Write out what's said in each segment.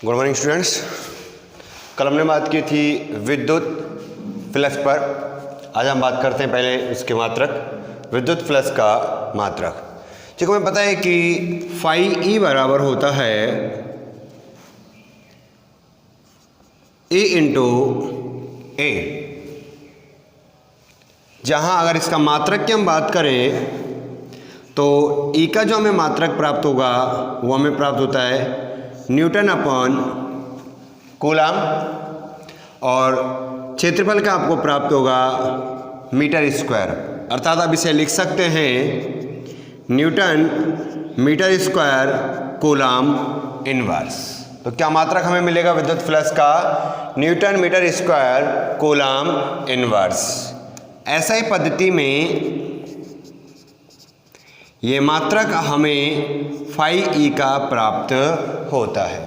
Good morning students. कल हमने बात की थी विद्युत फ्लक्स पर। आज हम बात करते हैं पहले उसके मात्रक, विद्युत फ्लक्स का मात्रक। ठीक, हमें पता है कि फाई ई बराबर होता है ए इंटू ए। जहाँ अगर इसका मात्रक की हम बात करें तो ई का जो हमें मात्रक प्राप्त होगा वो हमें प्राप्त होता है न्यूटन अपॉन कूलम, और क्षेत्रफल का आपको प्राप्त होगा मीटर स्क्वायर। अर्थात आप इसे लिख सकते हैं newton metre square coulomb inverse. तो क्या मात्रक हमें मिलेगा विद्युत फ्लक्स का? Newton metre square coulomb inverse. ऐसा ही पद्धति में ये मात्रक हमें फाई ई का प्राप्त होता है।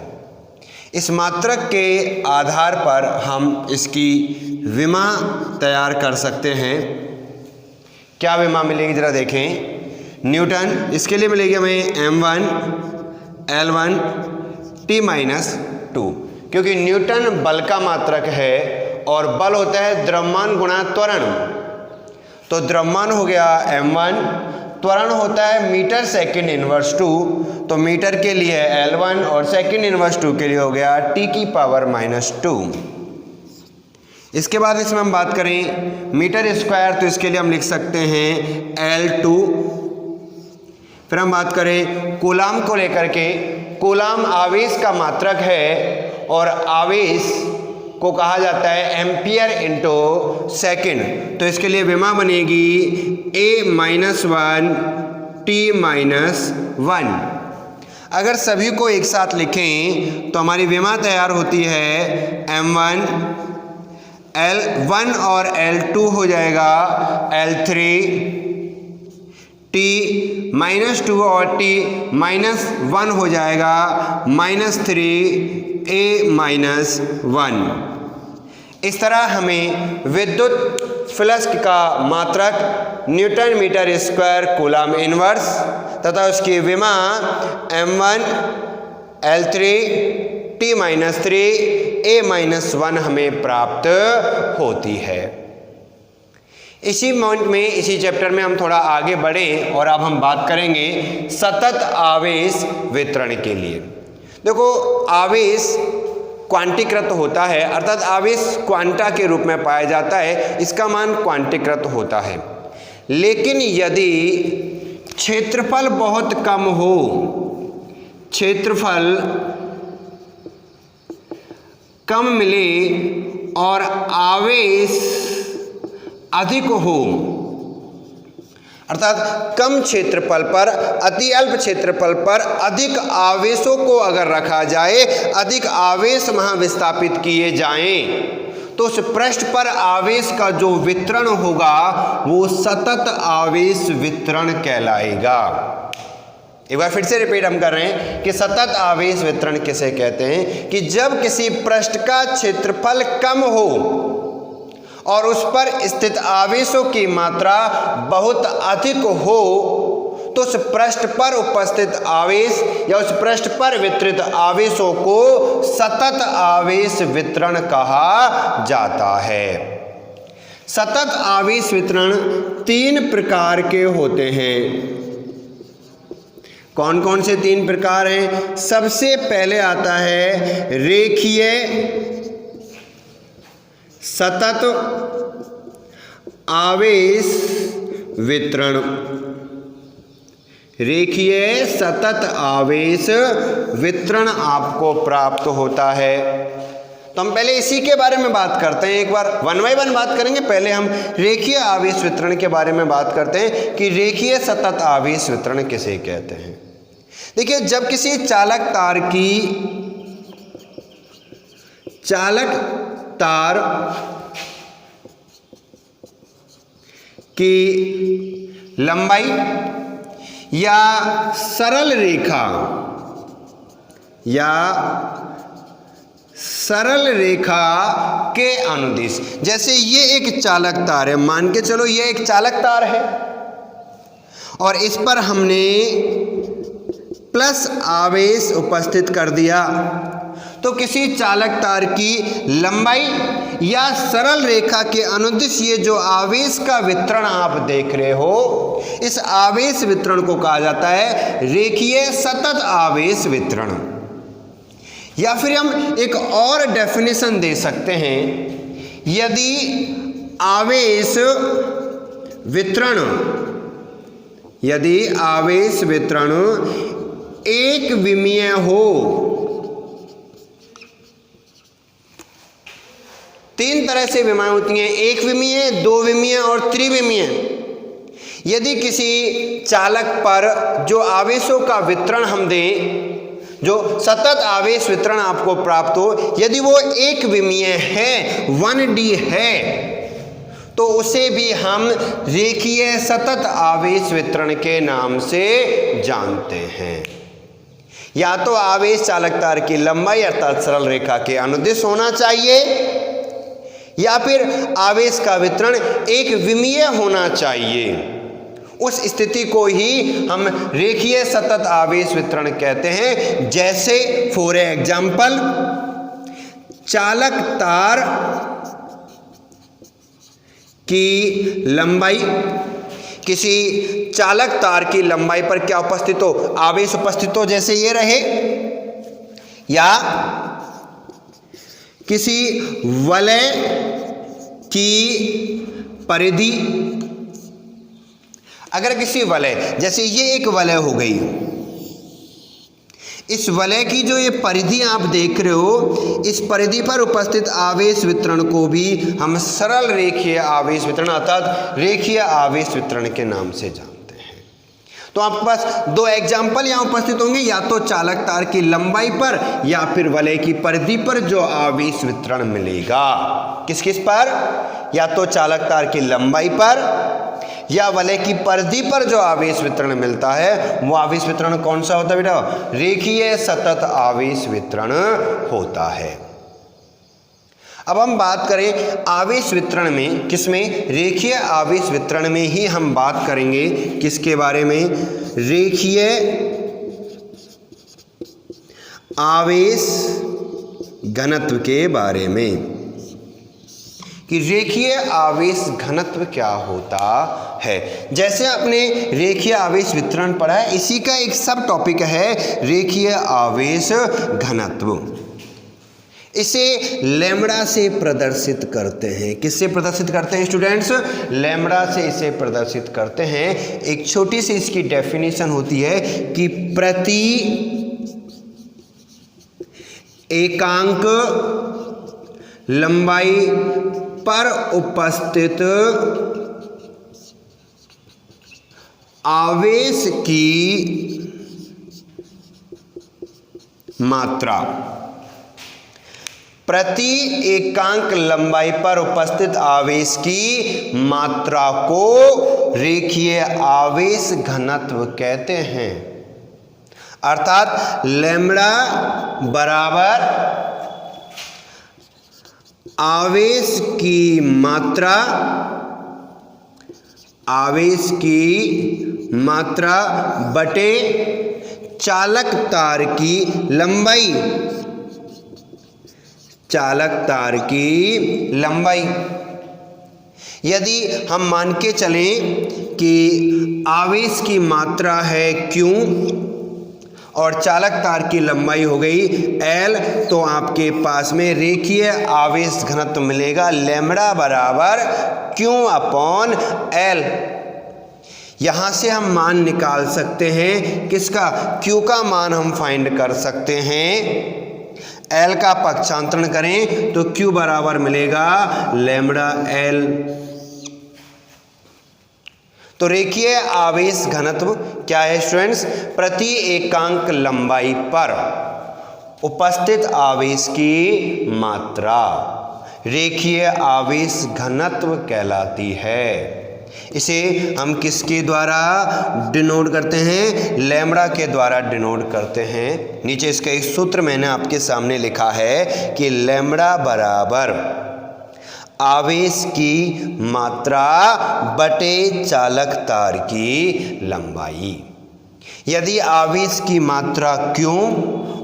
इस मात्रक के आधार पर हम इसकी विमा तैयार कर सकते हैं। क्या विमा मिलेगी जरा देखें। न्यूटन, इसके लिए मिलेगी हमें m1 L1 T-2, क्योंकि न्यूटन बल का मात्रक है और बल होता है द्रव्यमान गुणा त्वरण। तो द्रव्यमान हो गया m1, त्वरण होता है मीटर सेकंड इनवर्स 2, तो मीटर के लिए L1 और सेकंड इनवर्स 2 के लिए हो गया T⁻²। इसके बाद इसमें हम बात करें मीटर स्क्वायर, तो इसके लिए हम लिख सकते हैं L2। फिर हम बात करें कूलम को लेकर के। कूलम आवेश का मात्रक है और आवेश को कहा जाता है एम्पियर इंटू सेकेंड। तो इसके लिए विमा बनेगी A-1 T-1। अगर सभी को एक साथ लिखें तो हमारी विमा तैयार होती है m1 L1 और L2 हो जाएगा L3 T-2 और T-1 हो जाएगा -3 A-1। इस तरह हमें विद्युत फ्लक्स का मात्रक newton metre square coulomb inverse तथा उसकी विमा m1 L3 T-3 A-1 हमें प्राप्त होती है। इसी मोमेंट में, इसी चैप्टर में हम थोड़ा आगे बढ़ें और अब हम बात करेंगे सतत आवेश वितरण के लिए। देखो, आवेश क्वांटीकृत होता है, अर्थात आवेश क्वांटा के रूप में पाया जाता है, इसका मान क्वांटीकृत होता है। लेकिन यदि क्षेत्रफल बहुत कम हो, क्षेत्रफल कम मिले और आवेश अधिक हो, अर्थात कम क्षेत्रफल पर, अति अल्प क्षेत्रफल पर अधिक आवेशों को अगर रखा जाए, अधिक आवेश वहां विस्थापित किए जाएं, तो उस पृष्ठ पर आवेश का जो वितरण होगा वो सतत आवेश वितरण कहलाएगा। एक बार फिर से रिपीट हम कर रहे हैं कि सतत आवेश वितरण किसे कहते हैं? कि जब किसी पृष्ठ का क्षेत्रफल कम हो और उस पर स्थित आवेशों की मात्रा बहुत अधिक हो, तो उस पृष्ठ पर उपस्थित आवेश या उस पृष्ठ पर वितरित आवेशों को सतत आवेश वितरण कहा जाता है। सतत आवेश वितरण 3 प्रकार के होते हैं। कौन कौन से 3 प्रकार हैं? सबसे पहले आता है रेखीय सतत आवेश वितरण। रेखीय सतत आवेश वितरण आपको प्राप्त होता है। तो हम पहले इसी के बारे में बात करते हैं। एक बार 1 बाय 1 बात करेंगे। पहले हम रेखीय आवेश वितरण के बारे में बात करते हैं कि रेखीय सतत आवेश वितरण किसे कहते हैं। देखिए, जब किसी चालक तार की लंबाई या सरल रेखा के अनुदिश, जैसे ये एक चालक तार है, मान के चलो ये एक चालक तार है और इस पर हमने प्लस आवेश उपस्थित कर दिया, तो किसी चालक तार की लंबाई या सरल रेखा के अनुदिश ये जो आवेश का वितरण आप देख रहे हो, इस आवेश वितरण को कहा जाता है रेखीय सतत आवेश वितरण। या फिर हम एक और डेफिनेशन दे सकते हैं, यदि आवेश वितरण एक विमीय हो, तीन तरह से विमाएं होती हैं, एक विमीय, दो विमीय और त्रिविमीय। यदि किसी चालक पर जो आवेशों का वितरण हम दें, जो सतत आवेश वितरण आपको प्राप्त हो, यदि वो एक विमीय है, 1D है, तो उसे भी हम रेखीय सतत आवेश वितरण के नाम से जानते हैं। या तो आवेश चालक तार की लंबाई अर्थात सरल रेखा के अनुदिश होना चाहिए, या फिर आवेश का वितरण एक विमीय होना चाहिए। उस स्थिति को ही हम रेखीय सतत आवेश वितरण कहते हैं। जैसे फॉर एग्जाम्पल, चालक तार की लंबाई, किसी चालक तार की लंबाई पर क्या उपस्थित हो, आवेश उपस्थित हो, जैसे ये रहे, या किसी वलय की परिधि, अगर किसी वलय, जैसे ये एक वलय हो गई, इस वलय की जो ये परिधि आप देख रहे हो, इस परिधि पर उपस्थित आवेश वितरण को भी हम सरल रेखीय आवेश वितरण अर्थात रेखीय आवेश वितरण के नाम से जानते हैं। तो आपके पास दो एग्जाम्पल यहाँ उपस्थित होंगे, या तो चालक तार की लंबाई पर या फिर वलय की परिधि पर जो आवेश वितरण मिलेगा। किस किस पर? या तो चालक तार की लंबाई पर या वलय की परिधि पर जो आवेश वितरण मिलता है, वो आवेश वितरण कौन सा होता है बेटा? रेखीय सतत आवेश वितरण होता है। अब हम बात करें आवेश वितरण में, किसमें? रेखीय आवेश वितरण में ही हम बात करेंगे। किसके बारे में? रेखीय आवेश घनत्व के बारे में, कि रेखीय आवेश घनत्व क्या होता है। जैसे आपने रेखीय आवेश वितरण पढ़ा है, इसी का एक सब टॉपिक है रेखीय आवेश घनत्व। इसे लैम्ब्डा से प्रदर्शित करते हैं। किससे प्रदर्शित करते हैं स्टूडेंट्स? लैम्ब्डा से इसे प्रदर्शित करते हैं। एक छोटी सी इसकी डेफिनेशन होती है कि प्रति एकांक लंबाई पर उपस्थित आवेश की मात्रा, प्रति एकांक लंबाई पर उपस्थित आवेश की मात्रा को रेखीय आवेश घनत्व कहते हैं। अर्थात लैम्ब्डा बराबर आवेश की मात्रा, आवेश की मात्रा बटे चालक तार की लंबाई, चालक तार की लंबाई। यदि हम मान के चलें कि आवेश की मात्रा है Q और चालक तार की लंबाई हो गई L, तो आपके पास में रेखीय आवेश घनत्व मिलेगा लैम्ब्डा बराबर Q अपॉन L। यहां से हम मान निकाल सकते हैं। किसका? Q का मान हम फाइंड कर सकते हैं। L का पक्षांतरण करें तो Q बराबर मिलेगा लैम्ब्डा L। तो रेखीय आवेश घनत्व क्या है स्टूडेंट्स? प्रति एकांक लंबाई पर उपस्थित आवेश की मात्रा रेखीय आवेश घनत्व कहलाती है। इसे हम किसके द्वारा डिनोट करते हैं? लैम्ब्डा के द्वारा डिनोट करते हैं। नीचे इसका एक सूत्र मैंने आपके सामने लिखा है कि लैम्ब्डा बराबर आवेश की मात्रा बटे चालक तार की लंबाई। यदि आवेश की मात्रा Q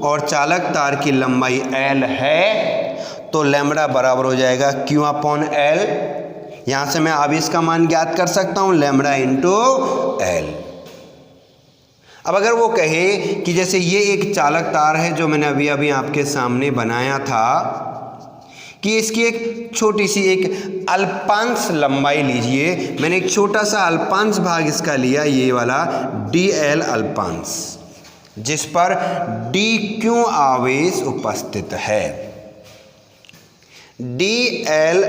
और चालक तार की लंबाई L है तो लैम्ब्डा बराबर हो जाएगा Q/L। यहाँ से मैं आवेश का मान ज्ञात कर सकता हूँ लैम्ब्डा इंटू L। अब अगर वो कहे कि जैसे ये एक चालक तार है जो मैंने अभी अभी आपके सामने बनाया था, कि इसकी एक छोटी सी एक अल्पांश लंबाई लीजिए, मैंने एक छोटा सा अल्पांश भाग इसका लिया, ये वाला dl अल्पांश, जिस पर dq आवेश उपस्थित है। dl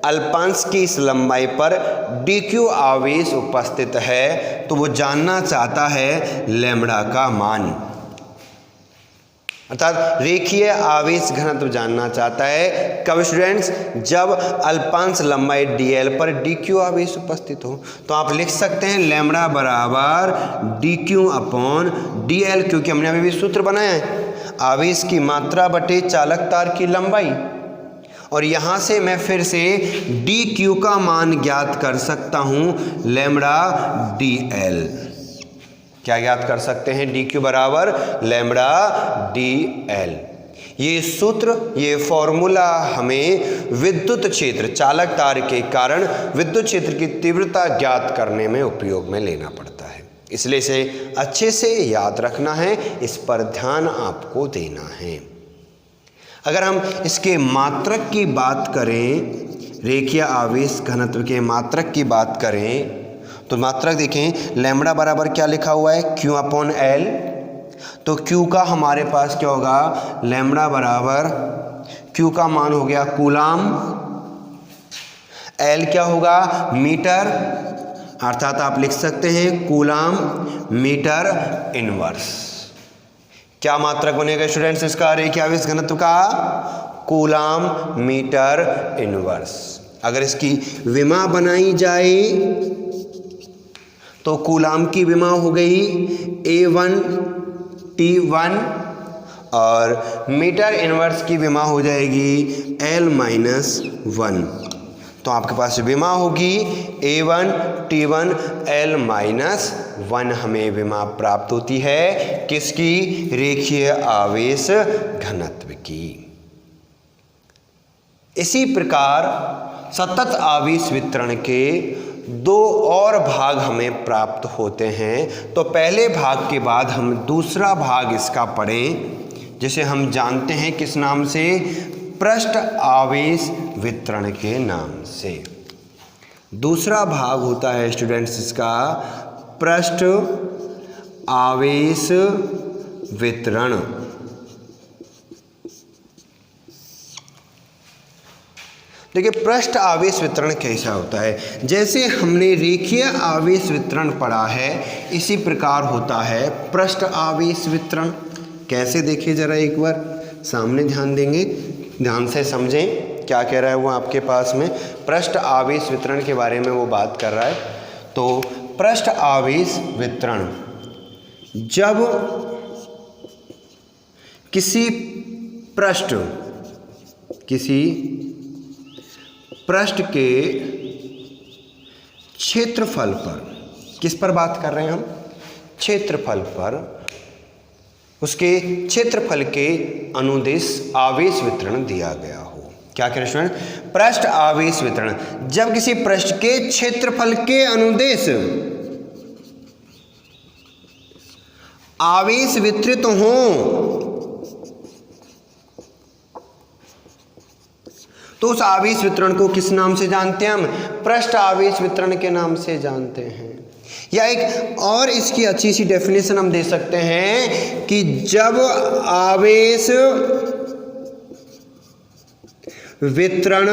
अल्पांश की इस लंबाई पर dq आवेश उपस्थित है, तो वो जानना चाहता है लैम्ब्डा का मान, अर्थात रेखीय आवेश घनत्व जानना चाहता है। कब स्टूडेंट्स? जब अल्पांश लंबाई dl पर dq आवेश उपस्थित हो। तो आप लिख सकते हैं लैम्ब्डा बराबर dq/dl, क्योंकि हमने अभी भी सूत्र बनाया है आवेश की मात्रा बटे चालक तार की लंबाई, और यहाँ से मैं फिर से dq का मान ज्ञात कर सकता हूँ लैम्ब्डा dl। क्या ज्ञात कर सकते हैं? dq बराबर लैम्ब्डा dl। ये सूत्र, ये फॉर्मूला हमें विद्युत क्षेत्र, चालक तार के कारण विद्युत क्षेत्र की तीव्रता ज्ञात करने में उपयोग में लेना पड़ता है, इसलिए इसे अच्छे से याद रखना है, इस पर ध्यान आपको देना है। अगर हम इसके मात्रक की बात करें, रेखीय आवेश घनत्व के मात्रक की बात करें, तो मात्रक देखें लैम्ब्डा बराबर क्या लिखा हुआ है Q/L। तो Q का हमारे पास क्या होगा? लैम्ब्डा बराबर Q का मान हो गया कूलाम, L क्या होगा? मीटर, अर्थात आप लिख सकते हैं कूलाम मीटर इनवर्स। क्या मात्रक बनेगा स्टूडेंट्स इसका रेखीय आवेश घनत्व का? Coulomb metre inverse. अगर इसकी विमा बनाई जाए तो कूलाम की विमा हो गई A1T1 और मीटर इनवर्स की विमा हो जाएगी L-1। तो आपके पास विमा होगी A1T1 L-1, हमें विमा प्राप्त होती है किसकी? रेखीय आवेश घनत्व की। इसी प्रकार सतत आवेश वितरण के दो और भाग हमें प्राप्त होते हैं। तो पहले भाग के बाद हम दूसरा भाग इसका पढ़ें, जिसे हम जानते हैं किस नाम से? पृष्ठ आवेश वितरण के नाम से। दूसरा भाग होता है स्टूडेंट्स इसका पृष्ठ आवेश वितरण। देखिए पृष्ठ आवेश वितरण कैसा होता है? जैसे हमने रेखीय आवेश वितरण पढ़ा है, इसी प्रकार होता है पृष्ठ आवेश वितरण। कैसे? देखिए जरा एक बार सामने ध्यान देंगे, ध्यान से समझें क्या कह रहा है वो आपके पास में। पृष्ठ आवेश वितरण के बारे में वो बात कर रहा है। तो पृष्ठ आवेश वितरण, जब किसी पृष्ठ के क्षेत्रफल पर, किस पर बात कर रहे हैं हम? क्षेत्रफल पर, उसके क्षेत्रफल के अनुदिश आवेश वितरण दिया गया हो। क्या कह रहे हैं? पृष्ठ आवेश वितरण, जब किसी पृष्ठ के क्षेत्रफल के अनुदिश आवेश वितरित हों तो उस आवेश वितरण को किस नाम से जानते हैं हम? पृष्ठ आवेश वितरण के नाम से जानते हैं। या एक और इसकी अच्छी सी डेफिनेशन हम दे सकते हैं कि जब आवेश वितरण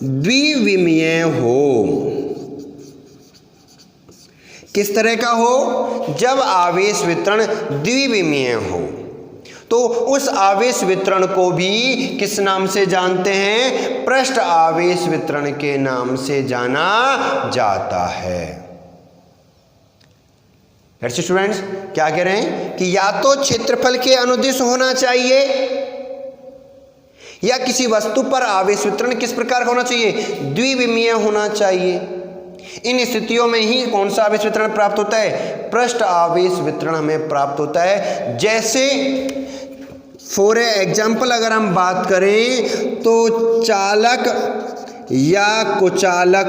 द्विविमीय हो। किस तरह का हो? जब आवेश वितरण द्विविमीय हो तो उस आवेश वितरण को भी किस नाम से जानते हैं? पृष्ठ आवेश वितरण के नाम से जाना जाता है। स्टूडेंट्स क्या कह रहे हैं कि या तो क्षेत्रफल के अनुदिश होना चाहिए या किसी वस्तु पर आवेश वितरण किस प्रकार का होना चाहिए? द्विविमीय होना चाहिए। इन स्थितियों में ही कौन सा आवेश वितरण प्राप्त होता है? पृष्ठ आवेश वितरण हमें प्राप्त होता है। जैसे फॉर एग्जाम्पल अगर हम बात करें तो चालक या कुचालक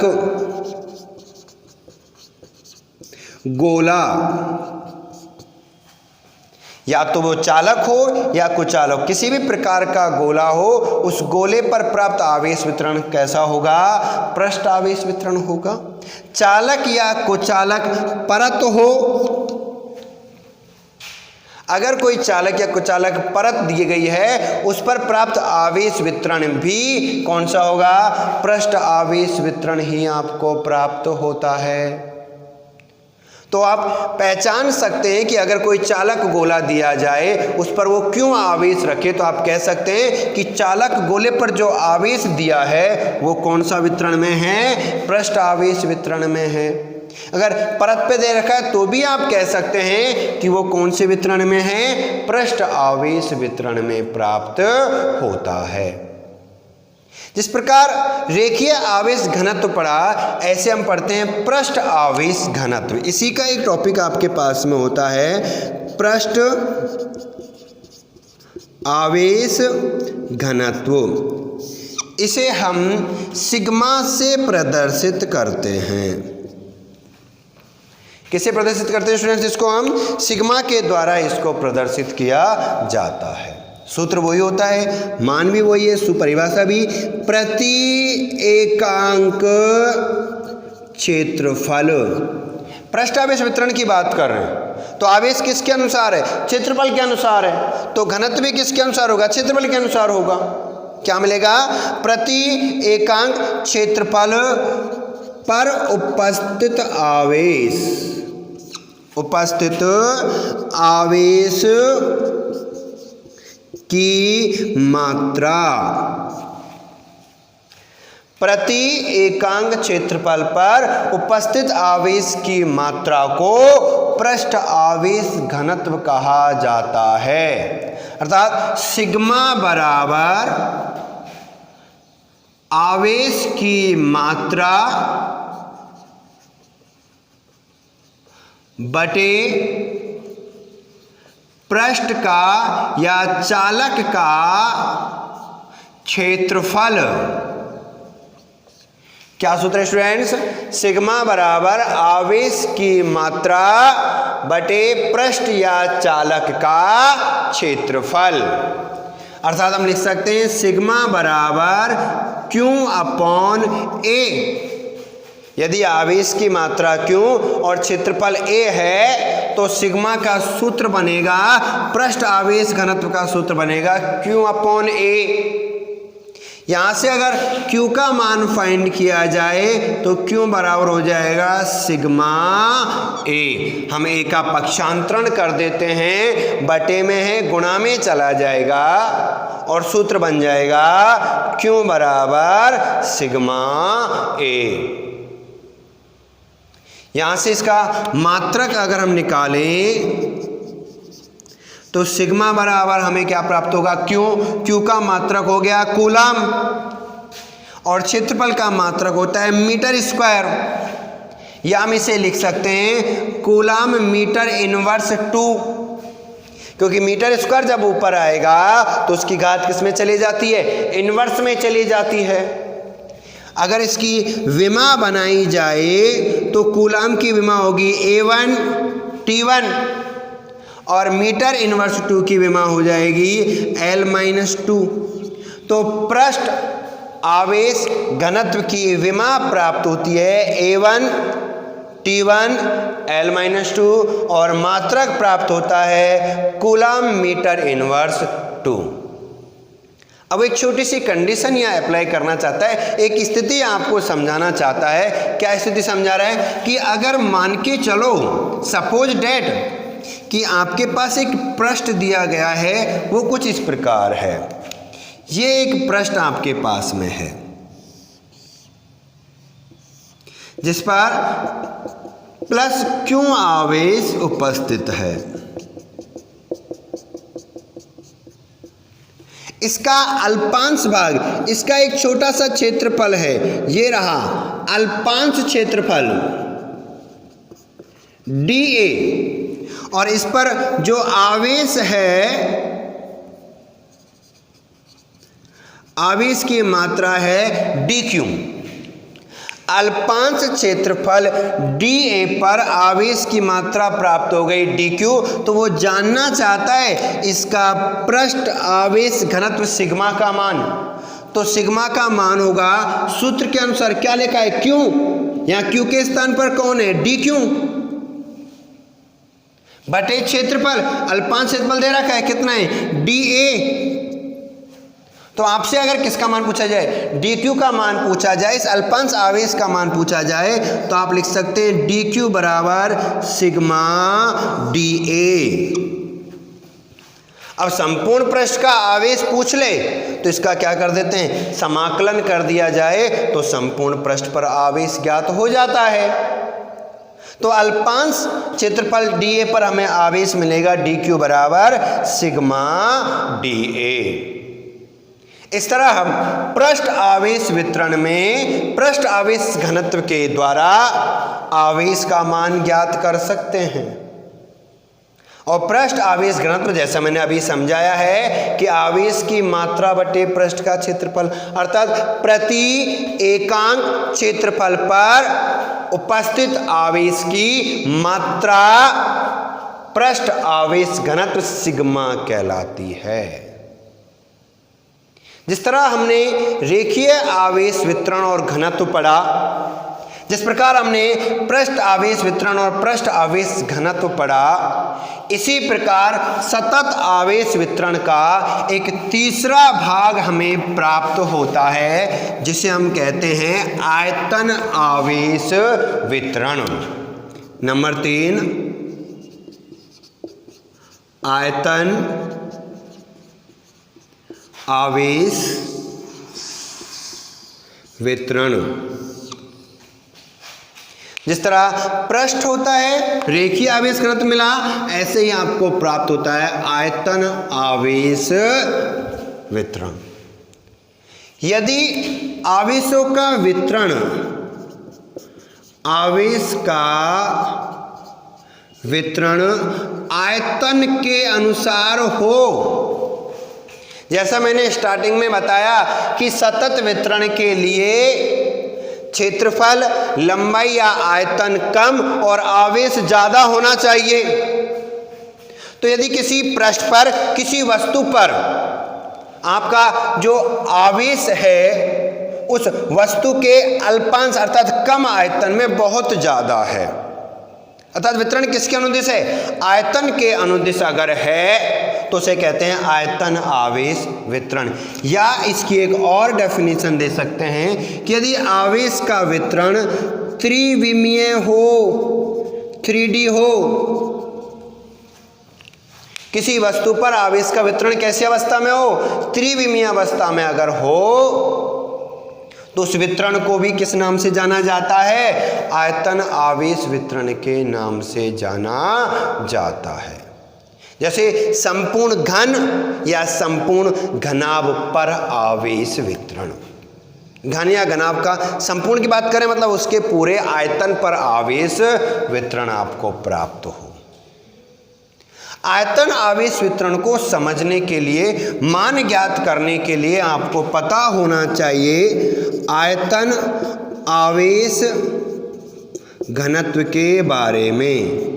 गोला, या तो वो चालक हो या कुचालक, किसी भी प्रकार का गोला हो, उस गोले पर प्राप्त आवेश वितरण कैसा होगा? पृष्ठ आवेश वितरण होगा। चालक या कुचालक परत हो, अगर कोई चालक या कुचालक परत दी गई है उस पर प्राप्त आवेश वितरण भी कौन सा होगा? पृष्ठ आवेश वितरण ही आपको प्राप्त होता है। तो आप पहचान सकते हैं कि अगर कोई चालक गोला दिया जाए उस पर वो क्यों आवेश रखे, तो आप कह सकते हैं कि चालक गोले पर जो आवेश दिया है वो कौन सा वितरण में है? पृष्ठ आवेश वितरण में है। अगर परत पे दे रखा है तो भी आप कह सकते हैं कि वो कौन से वितरण में है? पृष्ठ आवेश वितरण में प्राप्त होता है। जिस प्रकार रेखीय आवेश घनत्व पढ़ा, ऐसे हम पढ़ते हैं पृष्ठ आवेश घनत्व। इसी का एक टॉपिक आपके पास में होता है पृष्ठ आवेश घनत्व। इसे हम सिग्मा से प्रदर्शित करते हैं। किसे प्रदर्शित करते हैं स्टूडेंट्स? इसको हम सिग्मा के द्वारा इसको प्रदर्शित किया जाता है। सूत्र वही होता है, मान भी वही है, सुपरिभाषा भी। प्रति एकांक क्षेत्रफल, पृष्ठ आवेश वितरण की बात कर रहे हैं तो आवेश किसके अनुसार है? क्षेत्रफल के अनुसार है। तो घनत्व भी किसके अनुसार होगा? क्षेत्रफल के अनुसार होगा। क्या मिलेगा? प्रति एकांक क्षेत्रफल पर उपस्थित आवेश की मात्रा। प्रति एकांक क्षेत्रफल पर उपस्थित आवेश की मात्रा को पृष्ठ आवेश घनत्व कहा जाता है। अर्थात सिग्मा बराबर आवेश की मात्रा बटे पृष्ठ का या चालक का क्षेत्रफल। क्या सूत्र है स्टूडेंट्स? सिग्मा बराबर आवेश की मात्रा बटे पृष्ठ या चालक का क्षेत्रफल। अर्थात हम लिख सकते हैं सिग्मा बराबर Q अपॉन A। यदि आवेश की मात्रा Q और क्षेत्रफल A है तो सिग्मा का सूत्र बनेगा, पृष्ठ आवेश घनत्व का सूत्र बनेगा Q अपॉन A। यहां से अगर Q का मान फाइंड किया जाए तो Q बराबर हो जाएगा सिग्मा A। हम A का पक्षांतरण कर देते हैं, बटे में है गुणा में चला जाएगा और सूत्र बन जाएगा Q बराबर सिग्मा A। यहां से इसका मात्रक अगर हम निकालें तो सिग्मा बराबर हमें क्या प्राप्त होगा? Q का मात्रक हो गया कूलम और क्षेत्रफल का मात्रक होता है मीटर स्क्वायर, या हम इसे लिख सकते हैं कूलम मीटर इनवर्स 2, क्योंकि मीटर स्क्वायर जब ऊपर आएगा तो उसकी घात किस में चली जाती है? इनवर्स में चली जाती है। अगर इसकी विमा बनाई जाए तो कूलम की विमा होगी A1 T1 और मीटर इनवर्स 2 की विमा हो जाएगी L-2। तो पृष्ठ आवेश घनत्व की विमा प्राप्त होती है A1 T1 L-2 और मात्रक प्राप्त होता है कूलम मीटर इनवर्स 2। अब एक छोटी सी कंडीशन यहाँ अप्लाई करना चाहता है, एक स्थिति आपको समझाना चाहता है। क्या स्थिति समझा रहा है कि अगर मान के चलो सपोज डेट कि आपके पास एक पृष्ठ दिया गया है, वो कुछ इस प्रकार है। ये एक पृष्ठ आपके पास में है जिस पर प्लस Q आवेश उपस्थित है। इसका अल्पांश भाग, इसका एक छोटा सा क्षेत्रफल है, ये रहा अल्पांश क्षेत्रफल dA और इस पर जो आवेश है, आवेश की मात्रा है dQ। अल्पांश क्षेत्रफल dA पर आवेश की मात्रा प्राप्त हो गई dQ, तो वो जानना चाहता है इसका पृष्ठ आवेश घनत्व सिग्मा का मान। तो सिग्मा का मान होगा सूत्र के अनुसार, क्या लिखा है, Q। यहां Q के स्थान पर कौन है, dQ बटे क्षेत्रफल। अल्पांश क्षेत्रफल दे रखा है कितना है, dA। तो आपसे अगर किसका मान पूछा जाए, dQ का मान पूछा जाए, इस अल्पांश आवेश का मान पूछा जाए, तो आप लिख सकते हैं dQ बराबर सिग्मा dA। अब संपूर्ण पृष्ठ का आवेश पूछ ले तो इसका क्या कर देते हैं, समाकलन कर दिया जाए तो संपूर्ण पृष्ठ पर आवेश ज्ञात हो जाता है। तो अल्पांश क्षेत्रफल dA पर हमें आवेश मिलेगा dQ बराबर सिग्मा dA। इस तरह हम पृष्ठ आवेश वितरण में पृष्ठ आवेश घनत्व के द्वारा आवेश का मान ज्ञात कर सकते हैं। और पृष्ठ आवेश घनत्व जैसा मैंने अभी समझाया है कि आवेश की मात्रा बटे पृष्ठ का क्षेत्रफल, अर्थात प्रति एकांक क्षेत्रफल पर उपस्थित आवेश की मात्रा पृष्ठ आवेश घनत्व सिग्मा कहलाती है। जिस तरह हमने रेखीय आवेश वितरण और घनत्व पढ़ा, जिस प्रकार हमने पृष्ठ आवेश वितरण और पृष्ठ आवेश घनत्व पढ़ा, इसी प्रकार सतत आवेश वितरण का एक तीसरा भाग हमें प्राप्त होता है, जिसे हम कहते हैं आयतन आवेश वितरण। नंबर 3, आयतन आवेश वितरण। जिस तरह पृष्ठ होता है, रेखीय आवेश घनत्व मिला, ऐसे ही आपको प्राप्त होता है आयतन आवेश वितरण। यदि आवेशों का वितरण आवेश का वितरण आयतन के अनुसार हो, जैसा मैंने स्टार्टिंग में बताया कि सतत वितरण के लिए क्षेत्रफल, लंबाई या आयतन कम और आवेश ज्यादा होना चाहिए। तो यदि किसी पृष्ठ पर, किसी वस्तु पर आपका जो आवेश है उस वस्तु के अल्पांश अर्थात कम आयतन में बहुत ज्यादा है, अर्थात वितरण किसके अनुदिश है, आयतन के अनुदिश अगर है तो उसे कहते हैं आयतन आवेश वितरण। या इसकी एक और डेफिनेशन दे सकते हैं कि यदि आवेश का वितरण त्रिविमीय हो, 3D हो, किसी वस्तु पर आवेश का वितरण कैसी अवस्था में हो, त्रिविमीय अवस्था में अगर हो, तो उस वितरण को भी किस नाम से जाना जाता है, आयतन आवेश वितरण के नाम से जाना जाता है। जैसे संपूर्ण घन या संपूर्ण घनाभ पर आवेश वितरण। घन या घनाभ का संपूर्ण की बात करें मतलब उसके पूरे आयतन पर आवेश वितरण आपको प्राप्त हो। आयतन आवेश वितरण को समझने के लिए, मान ज्ञात करने के लिए आपको पता होना चाहिए आयतन आवेश घनत्व के बारे में।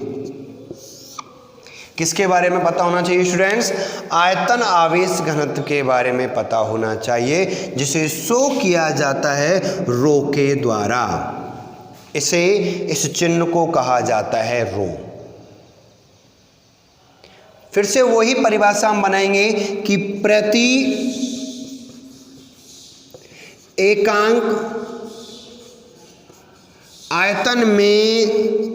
किसके बारे में पता होना चाहिए स्टूडेंट्स, आयतन आवेश घनत्व के बारे में पता होना चाहिए, जिसे शो किया जाता है रो के द्वारा। इसे, इस चिन्ह को कहा जाता है रो। फिर से वही परिभाषा हम बनाएंगे कि प्रति एकांक आयतन में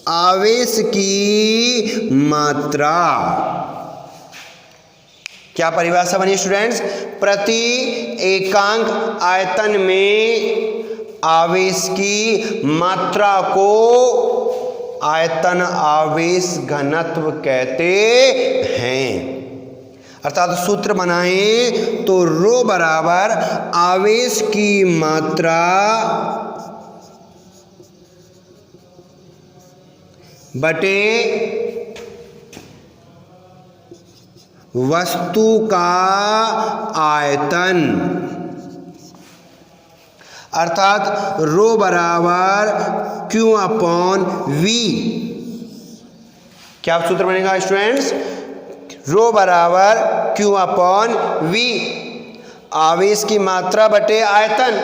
आवेश की मात्रा। क्या परिभाषा बनी स्टूडेंट्स, प्रति एकांक आयतन में आवेश की मात्रा को आयतन आवेश घनत्व कहते हैं। अर्थात सूत्र बनाएं तो रो बराबर आवेश की मात्रा बटे वस्तु का आयतन, अर्थात रो बराबर Q अपॉन V। क्या सूत्र बनेगा स्टूडेंट्स? रो बराबर Q अपॉन V, आवेश की मात्रा बटे आयतन।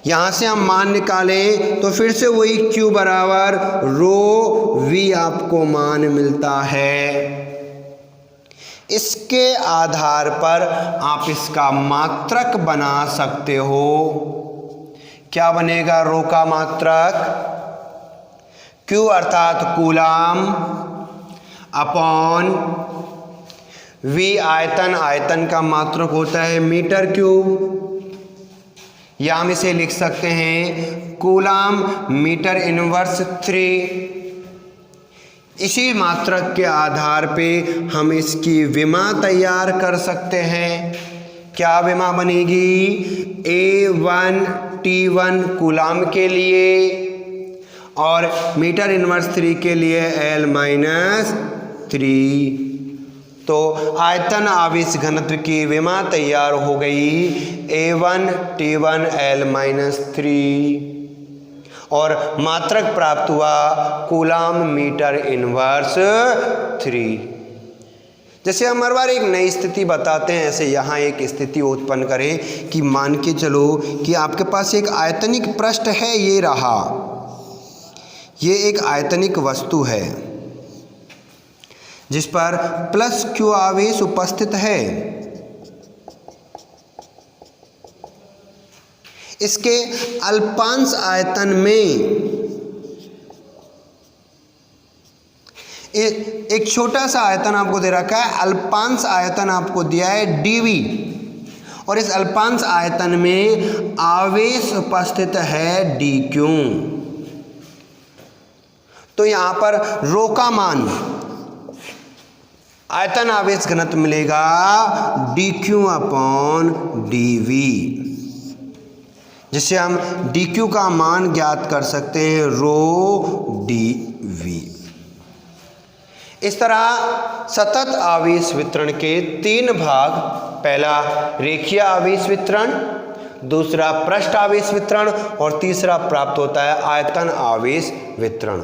यहां से हम मान निकालें तो फिर से वही Q बराबर रो V आपको मान मिलता है। इसके आधार पर आप इसका मात्रक बना सकते हो। क्या बनेगा रो का मात्रक? Q अर्थात कूलाम अपॉन V आयतन, आयतन का मात्रक होता है मीटर क्यूब, या हम इसे लिख सकते हैं कूलाम मीटर इनवर्स 3। इसी मात्रक के आधार पे हम इसकी विमा तैयार कर सकते हैं। क्या विमा बनेगी? A1T1 कूलाम के लिए और मीटर इनवर्स 3 के लिए L-3। तो आयतन आवेश घनत्व की विमा तैयार हो गई A1T1 L-3 और मात्रक प्राप्त हुआ कूलाम मीटर इनवर्स 3। जैसे हम हर बार एक नई स्थिति बताते हैं, ऐसे यहाँ एक स्थिति उत्पन्न करें कि मान के चलो कि आपके पास एक आयतनिक पृष्ठ है, ये रहा, ये एक आयतनिक वस्तु है जिस पर प्लस Q आवेश उपस्थित है। इसके अल्पांश आयतन में एक छोटा सा आयतन आपको दे रखा है, अल्पांश आयतन आपको दिया है dV, और इस अल्पांश आयतन में आवेश उपस्थित है dQ। तो यहां पर रो का मान आयतन आवेश घनत्व मिलेगा dQ अपॉन dV, जिससे हम dQ का मान ज्ञात कर सकते हैं रो dV। इस तरह सतत आवेश वितरण के 3 भाग, पहला रेखीय आवेश वितरण, दूसरा पृष्ठ आवेश वितरण और तीसरा प्राप्त होता है आयतन आवेश वितरण।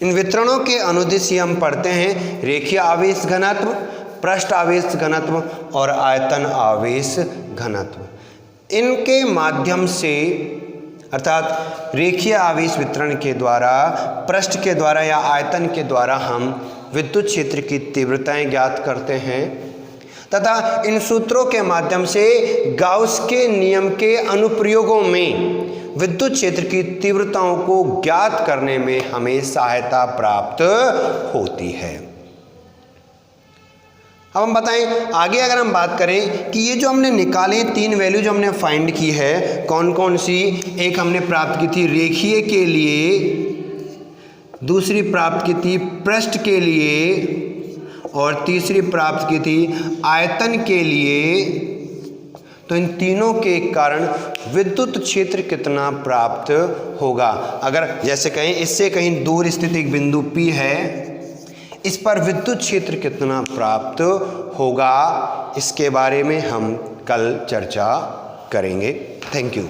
इन वितरणों के अनुदिश हम पढ़ते हैं रेखीय आवेश घनत्व, पृष्ठ आवेश घनत्व और आयतन आवेश घनत्व। इनके माध्यम से अर्थात रेखीय आवेश वितरण के द्वारा, पृष्ठ के द्वारा या आयतन के द्वारा हम विद्युत क्षेत्र की तीव्रताएं ज्ञात करते हैं तथा इन सूत्रों के माध्यम से गाउस के नियम के अनुप्रयोगों में विद्युत क्षेत्र की तीव्रताओं को ज्ञात करने में हमें सहायता प्राप्त होती है। अब हम बताएं आगे, अगर हम बात करें कि ये जो हमने निकाले 3 वैल्यू जो हमने फाइंड की है कौन कौन सी, एक हमने प्राप्त की थी रेखीय के लिए, दूसरी प्राप्त की थी पृष्ठ के लिए और तीसरी प्राप्त की थी आयतन के लिए। तो इन तीनों के कारण विद्युत क्षेत्र कितना प्राप्त होगा, अगर जैसे कहें इससे कहीं दूर स्थित एक बिंदु P है, इस पर विद्युत क्षेत्र कितना प्राप्त होगा, इसके बारे में हम कल चर्चा करेंगे। Thank you.